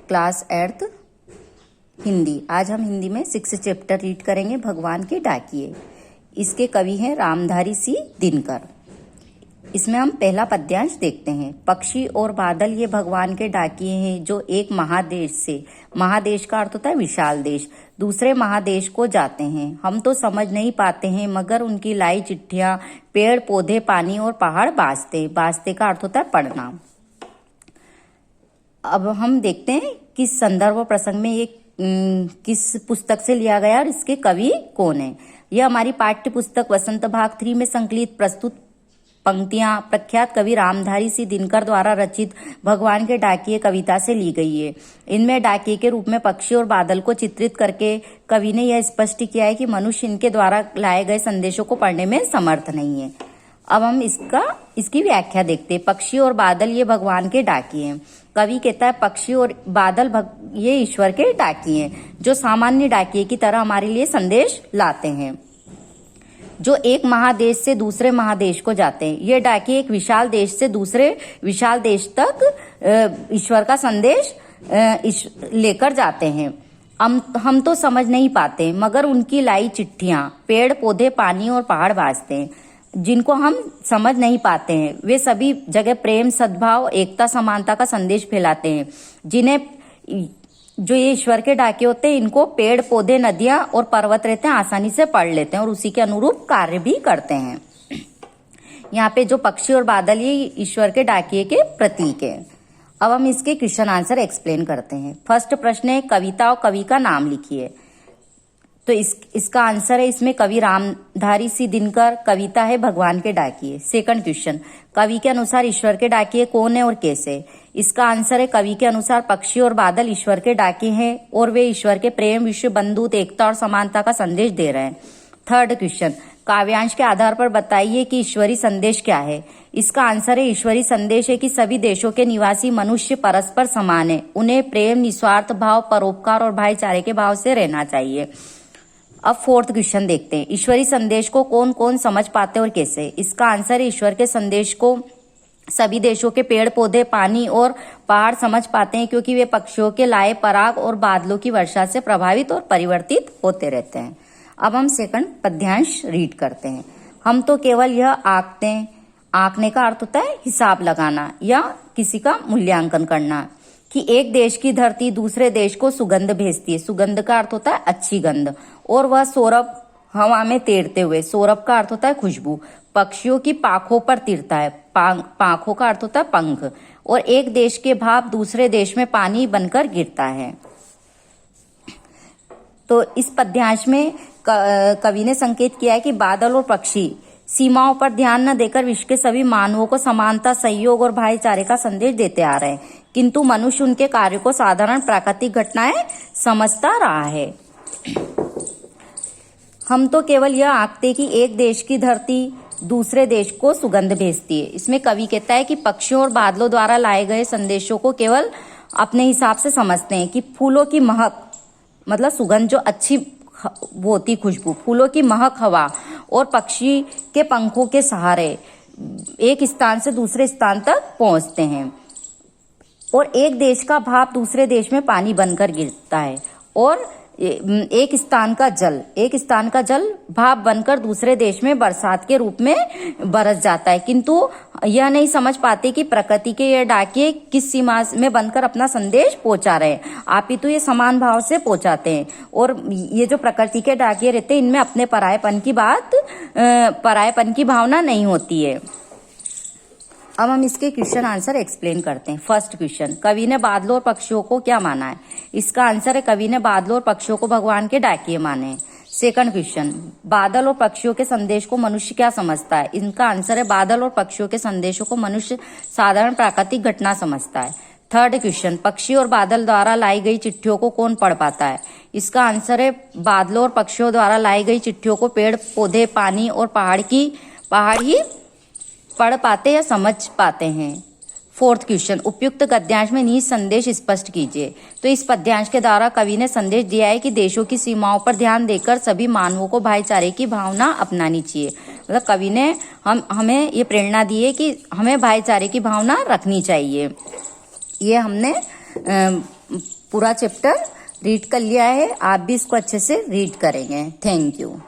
Class 8th Hindi. आज हम हिंदी में 6th चैप्टर रीड करेंगे, भगवान के डाकिए। इसके कवि हैं रामधारी सिंह दिनकर। इसमें हम पहला पद्यांश देखते हैं। पक्षी और बादल ये भगवान के डाकिए हैं जो एक महादेश से, महादेश का अर्थ होता है विशाल देश, दूसरे महादेश को जाते हैं। हम तो समझ नहीं पाते हैं मगर उनकी लाई चिट्ठियां, पेड़ पौधे पानी और पहाड़ बाजते, बाजते का अर्थ होता है पढ़ना। अब हम देखते हैं किस संदर्भ और प्रसंग में ये किस पुस्तक से लिया गया और इसके कवि कौन है। यह हमारी पाठ्य पुस्तक वसंत भाग 3 में संकलित प्रस्तुत पंक्तियां प्रख्यात कवि रामधारी सिंह दिनकर द्वारा रचित भगवान के डाकिए कविता से ली गई है। इनमें डाकिए के रूप में पक्षी और बादल को चित्रित करके कवि ने यह स्पष्ट किया है कि मनुष्य इनके द्वारा लाए गए संदेशों को पढ़ने में समर्थ नहीं है। अब हम इसकी व्याख्या देखते हैं। पक्षी और बादल ये भगवान के डाकिए हैं। कवि कहता है पक्षी और बादल ये ईश्वर के डाकिए हैं जो सामान्य डाकिए की तरह हमारे लिए संदेश लाते हैं, जो एक महादेश से दूसरे महादेश को जाते हैं। ये डाकिए एक विशाल देश से दूसरे विशाल देश तक ईश्वर का संदेश लेकर जाते हैं। हम तो समझ नहीं पाते मगर उनकी लाई चिट्ठियां, पेड़ पौधे पानी और पहाड़ बाजते हैं। जिनको हम समझ नहीं पाते हैं वे सभी जगह प्रेम, सद्भाव, एकता, समानता का संदेश फैलाते हैं। जो ये ईश्वर के डाके होते हैं इनको पेड़ पौधे, नदियां और पर्वत रहते हैं आसानी से पढ़ लेते हैं और उसी के अनुरूप कार्य भी करते हैं। यहाँ पे जो पक्षी और बादल ये ईश्वर के डाकिए के प्रतीक है। अब हम इसके क्वेश्चन आंसर एक्सप्लेन करते हैं। फर्स्ट प्रश्न है कविता और कवि का नाम लिखिए। तो इसका आंसर है इसमें कवि रामधारी सिंह दिनकर, कविता है भगवान के डाकिए। सेकंड क्वेश्चन, कवि के अनुसार ईश्वर के डाकिए कौन है और कैसे। इसका आंसर है कवि के अनुसार पक्षी और बादल ईश्वर के डाकिए हैं और वे ईश्वर के प्रेम, विश्व बंधुत्व, एकता और समानता का संदेश दे रहे हैं। थर्ड क्वेश्चन, काव्यांश के आधार पर बताइए कि ईश्वरी संदेश क्या है। इसका आंसर है ईश्वरी संदेश है कि सभी देशों के निवासी मनुष्य परस्पर समान है, उन्हें प्रेम, निस्वार्थ भाव, परोपकार और भाईचारे के भाव से रहना चाहिए। अब फोर्थ क्वेश्चन देखते हैं, ईश्वरी संदेश को कौन कौन समझ पाते और कैसे। इसका आंसर है ईश्वर के संदेश को सभी देशों के पेड़ पौधे, पानी और पहाड़ समझ पाते हैं क्योंकि वे पक्षियों के लाए पराग और बादलों की वर्षा से प्रभावित और परिवर्तित होते रहते हैं। अब हम सेकंड पद्यांश रीड करते हैं। हम तो केवल यह आंकते हैं, आंकने का अर्थ होता है हिसाब लगाना या किसी का मूल्यांकन करना, कि एक देश की धरती दूसरे देश को सुगंध भेजती है। सुगंध का अर्थ होता है अच्छी गंध, और वह सौरभ हवा में तैरते हुए, सौरभ का अर्थ होता है खुशबू, पक्षियों की पाखों पर तिरता है। पाखों का अर्थ होता है पंख, और एक देश के भाप दूसरे देश में पानी बनकर गिरता है। तो इस पद्यांश में कवि ने संकेत किया है कि बादल और पक्षी सीमाओं पर ध्यान न देकर विश्व के सभी मानवों को समानता, सहयोग और भाईचारे का संदेश देते आ रहे हैं, किंतु मनुष्य उनके कार्य को साधारण प्राकृतिक घटनाएं समझता रहा है। हम तो केवल यह आंकते कि एक देश की धरती दूसरे देश को सुगंध भेजती है। इसमें कवि कहता है कि पक्षियों और बादलों द्वारा लाए गए संदेशों को केवल अपने हिसाब से समझते हैं, कि फूलों की महक मतलब सुगंध जो अच्छी वो होती खुशबू, फूलों की महक हवा और पक्षी के पंखों के सहारे एक स्थान से दूसरे स्थान तक पहुंचते हैं, और एक देश का भाप दूसरे देश में पानी बनकर गिरता है, और एक स्थान का जल भाप बनकर दूसरे देश में बरसात के रूप में बरस जाता है। किंतु यह नहीं समझ पाते कि प्रकृति के ये डाकिए किस सीमा में बनकर अपना संदेश पहुंचा रहे हैं, आप ही तो ये समान भाव से पहुंचाते हैं। और ये जो प्रकृति के डाकिए रहते हैं इनमें अपने परायेपन की भावना नहीं होती है। अब हम इसके क्वेश्चन आंसर एक्सप्लेन करते हैं। फर्स्ट क्वेश्चन, कवि ने बादलों और पक्षियों को क्या माना है। इसका आंसर है कवि ने बादलों और पक्षियों को भगवान के डाकिए माने। सेकंड क्वेश्चन, बादल और पक्षियों के संदेश को मनुष्य क्या समझता है। इनका आंसर है बादल और पक्षियों के संदेशों को मनुष्य साधारण प्राकृतिक घटना समझता है। थर्ड क्वेश्चन, पक्षी और बादल द्वारा लाई गई चिट्ठियों को कौन पढ़ पाता है। इसका आंसर है बादलों और पक्षियों द्वारा लाई गई चिट्ठियों को पेड़ पौधे, पानी और पहाड़ ही पढ़ पाते या समझ पाते हैं। फोर्थ क्वेश्चन, उपयुक्त गद्यांश में निहित संदेश स्पष्ट कीजिए। तो इस पद्यांश के द्वारा कवि ने संदेश दिया है कि देशों की सीमाओं पर ध्यान देकर सभी मानवों को भाईचारे की भावना अपनानी चाहिए। मतलब कवि ने हमें ये प्रेरणा दी है कि हमें भाईचारे की भावना रखनी चाहिए। ये हमने पूरा चैप्टर रीड कर लिया है, आप भी इसको अच्छे से रीड करेंगे। Thank you.